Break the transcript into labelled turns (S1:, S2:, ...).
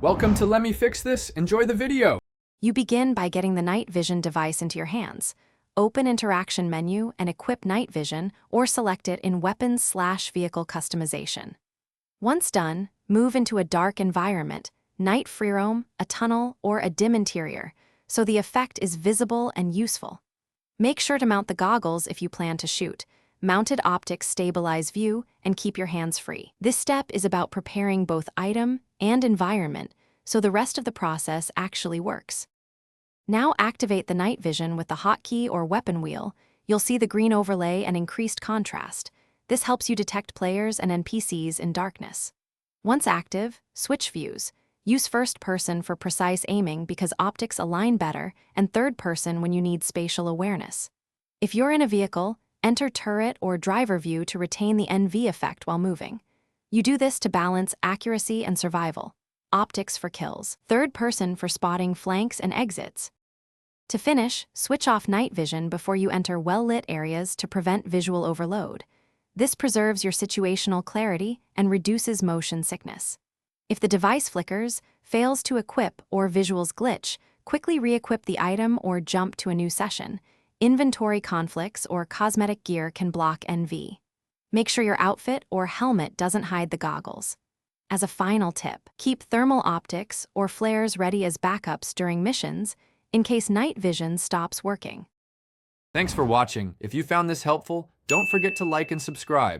S1: Welcome to Let Me Fix This. Enjoy the video.
S2: You begin by getting the night vision device into your hands. Open Interaction menu and equip night vision or select it in Weapons/Vehicle Customization. Once done, move into a dark environment, night free roam, a tunnel, or a dim interior, so the effect is visible and useful. Make sure to mount the goggles if you plan to shoot. Mounted optics stabilize view and keep your hands free. This step is about preparing both item and environment, so the rest of the process actually works. Now activate the night vision with the hotkey or weapon wheel. You'll see the green overlay and increased contrast. This helps you detect players and NPCs in darkness. Once active, switch views. Use first person for precise aiming because optics align better, and third person when you need spatial awareness. If you're in a vehicle, enter turret or driver view to retain the NV effect while moving. You do this to balance accuracy and survival. Optics for kills. Third person for spotting flanks and exits. To finish, switch off night vision before you enter well-lit areas to prevent visual overload. This preserves your situational clarity and reduces motion sickness. If the device flickers, fails to equip, or visuals glitch, quickly re-equip the item or jump to a new session. Inventory conflicts or cosmetic gear can block NV. Make sure your outfit or helmet doesn't hide the goggles. As a final tip, keep thermal optics or flares ready as backups during missions in case night vision stops working.
S1: Thanks for watching. If you found this helpful, don't forget to like and subscribe.